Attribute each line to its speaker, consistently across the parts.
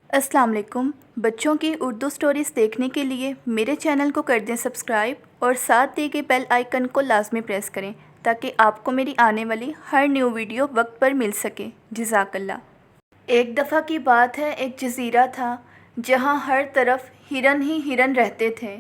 Speaker 1: अस्सलाम वालेकुम। बच्चों की उर्दू स्टोरीज़ देखने के लिए मेरे चैनल को कर दें सब्सक्राइब और साथ दिए गए बेल आइकन को लाजमी प्रेस करें ताकि आपको मेरी आने वाली हर न्यू वीडियो वक्त पर मिल सके। जज़ाकल्लाह। एक दफ़ा की बात है, एक जज़ीरा था जहाँ हर तरफ हिरन ही हिरन रहते थे।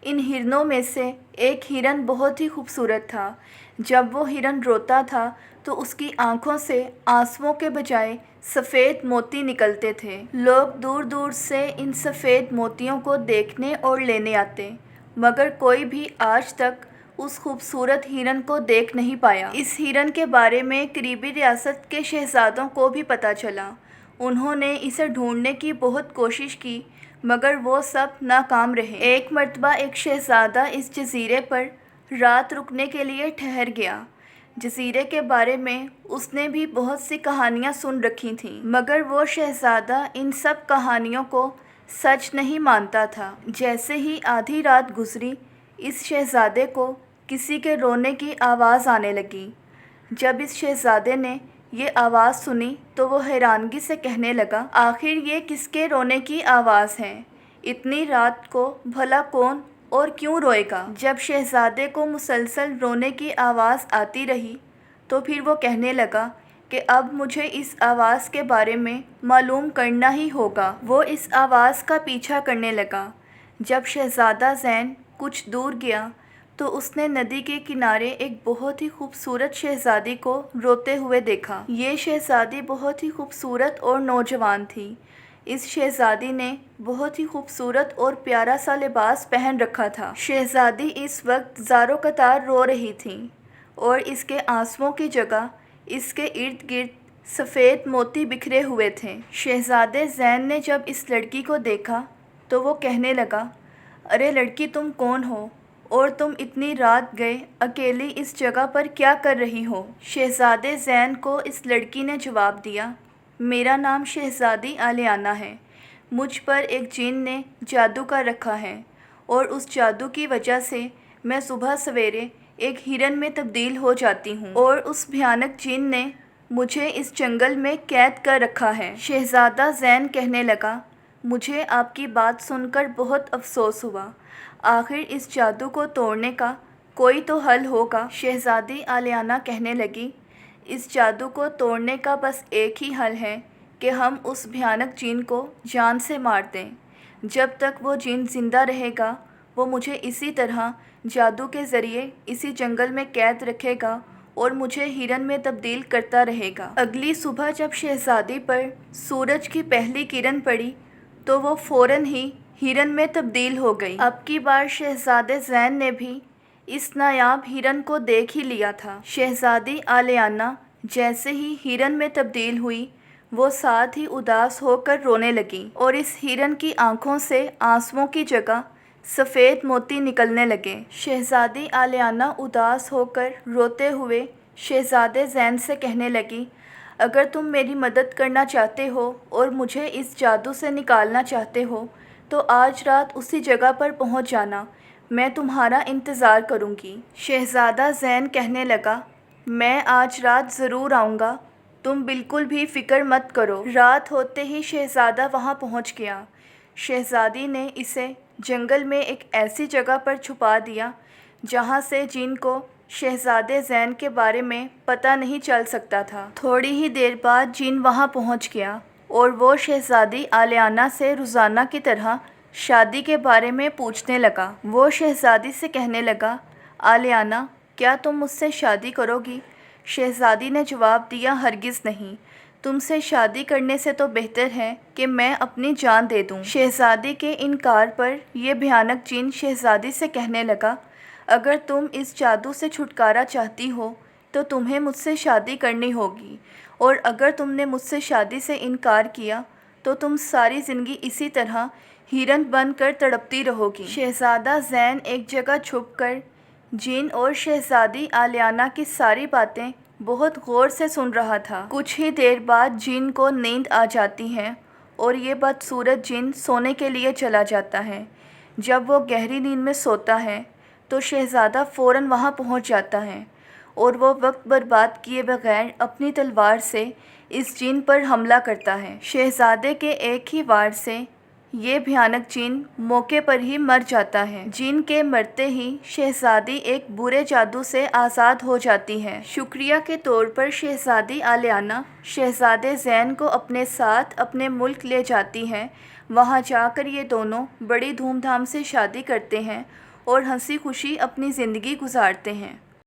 Speaker 1: इन हिरनों में से एक हिरन बहुत ही खूबसूरत था। जब वो हिरन रोता था तो उसकी आँखों से आंसुओं के बजाय सफ़ेद मोती निकलते थे। लोग दूर दूर से इन सफ़ेद मोतियों को देखने और लेने आते, मगर कोई भी आज तक उस खूबसूरत हिरन को देख नहीं पाया। इस हिरन के बारे में करीबी रियासत के शहज़ादों को भी पता चला। उन्होंने इसे ढूंढने की बहुत कोशिश की, मगर वो सब नाकाम रहे। एक मर्तबा एक शहज़ादा इस जज़ीरे पर रात रुकने के लिए ठहर गया। जज़ीरे के बारे में उसने भी बहुत सी कहानियाँ सुन रखी थीं, मगर वो शहज़ादा इन सब कहानियों को सच नहीं मानता था। जैसे ही आधी रात गुजरी, इस शहज़ादे को किसी के रोने की आवाज़ आने लगी। जब इस शहज़ादे ने ये आवाज़ सुनी तो वो हैरानगी से कहने लगा, आखिर ये किसके रोने की आवाज़ है? इतनी रात को भला कौन और क्यों रोएगा? जब शहज़ादे को मुसलसल रोने की आवाज़ आती रही तो फिर वो कहने लगा कि अब मुझे इस आवाज़ के बारे में मालूम करना ही होगा। वो इस आवाज़ का पीछा करने लगा। जब शहज़ादा ज़ैन कुछ दूर गया तो उसने नदी के किनारे एक बहुत ही खूबसूरत शहज़ादी को रोते हुए देखा। ये शहज़ादी बहुत ही खूबसूरत और नौजवान थी। इस शहज़ादी ने बहुत ही खूबसूरत और प्यारा सा लिबास पहन रखा था। शहज़ादी इस वक्त ज़ारो कतार रो रही थी और इसके आंसुओं की जगह इसके इर्द गिर्द सफ़ेद मोती बिखरे हुए थे। शहज़ादे ज़ैन ने जब इस लड़की को देखा तो वो कहने लगा, अरे लड़की, तुम कौन हो और तुम इतनी रात गए अकेली इस जगह पर क्या कर रही हो? शहज़ादे ज़ैन को इस लड़की ने जवाब दिया, मेरा नाम शहज़ादी आलियाना है। मुझ पर एक जिन ने जादू कर रखा है और उस जादू की वजह से मैं सुबह सवेरे एक हिरन में तब्दील हो जाती हूँ और उस भयानक जिन ने मुझे इस जंगल में कैद कर रखा है। शहज़ादा ज़ैन कहने लगा, मुझे आपकी बात सुनकर बहुत अफसोस हुआ। आखिर इस जादू को तोड़ने का कोई तो हल होगा। शहज़ादी आलियाना कहने लगी, इस जादू को तोड़ने का बस एक ही हल है कि हम उस भयानक जिन को जान से मार दें। जब तक वो जिन ज़िंदा रहेगा वो मुझे इसी तरह जादू के ज़रिए इसी जंगल में कैद रखेगा और मुझे हिरन में तब्दील करता रहेगा। अगली सुबह जब शहज़ादी पर सूरज की पहली किरण पड़ी तो वो फ़ौरन ही हिरन में तब्दील हो गई। अब की बार शहज़ादे ज़ैन ने भी इस नायाब हिरन को देख ही लिया था। शहज़ादी आलियाना जैसे ही हिरन में तब्दील हुई, वो साथ ही उदास होकर रोने लगी और इस हिरन की आंखों से आंसुओं की जगह सफ़ेद मोती निकलने लगे। शहज़ादी आलियाना उदास होकर रोते हुए शहज़ादे ज़ैन से कहने लगी, अगर तुम मेरी मदद करना चाहते हो और मुझे इस जादू से निकालना चाहते हो तो आज रात उसी जगह पर पहुंच जाना, मैं तुम्हारा इंतज़ार करूंगी। शहज़ादा ज़ैन कहने लगा, मैं आज रात ज़रूर आऊँगा, तुम बिल्कुल भी फ़िक्र मत करो। रात होते ही शहज़ादा वहाँ पहुँच गया। शहज़ादी ने इसे जंगल में एक ऐसी जगह पर छुपा दिया जहाँ से जिन को शहज़ादे ज़ैन के बारे में पता नहीं चल सकता था। थोड़ी ही देर बाद जिन वहाँ पहुँच गया और वो शहज़ादी आलियाना से रोज़ाना की तरह शादी के बारे में पूछने लगा। वो शहज़ादी से कहने लगा, आलियाना, क्या तुम मुझसे शादी करोगी? शहज़ादी ने जवाब दिया, हरगिज़ नहीं। तुमसे शादी करने से तो बेहतर है कि मैं अपनी जान दे दूं। शहज़ादी के इनकार पर यह भयानक जिन शहज़ादी से कहने लगा, अगर तुम इस जादू से छुटकारा चाहती हो तो तुम्हें मुझसे शादी करनी होगी, और अगर तुमने मुझसे शादी से इनकार किया तो तुम सारी ज़िंदगी इसी तरह हिरन बनकर तड़पती रहोगी। शहज़ादा ज़ैन एक जगह छुपकर जिन और शहज़ादी आलियाना की सारी बातें बहुत गौर से सुन रहा था। कुछ ही देर बाद जिन को नींद आ जाती है और ये बदसूरत जिन सोने के लिए चला जाता है। जब वो गहरी नींद में सोता है तो शहज़ादा फ़ौरन वहाँ पहुँच जाता है اور وہ وقت برباد کیے بغیر اپنی تلوار سے اس جن پر حملہ کرتا ہے۔ شہزادے کے ایک ہی وار سے یہ بھیانک جن موقع پر ہی مر جاتا ہے۔ جن کے مرتے ہی شہزادی ایک برے جادو سے آزاد ہو جاتی ہے۔ شکریہ کے طور پر شہزادی آلیانا شہزادے زین کو اپنے ساتھ اپنے ملک لے جاتی ہے۔ وہاں جا کر یہ دونوں بڑی دھوم دھام سے شادی کرتے ہیں اور ہنسی خوشی اپنی زندگی گزارتے ہیں۔